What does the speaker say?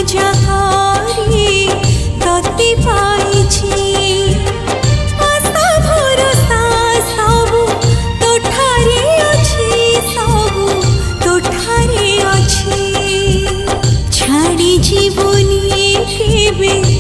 जहारी तते पाइछि आशा भरोसा सबु तोठारे अछि सबु तोठारे अछि छाड़ी जीवनी केबे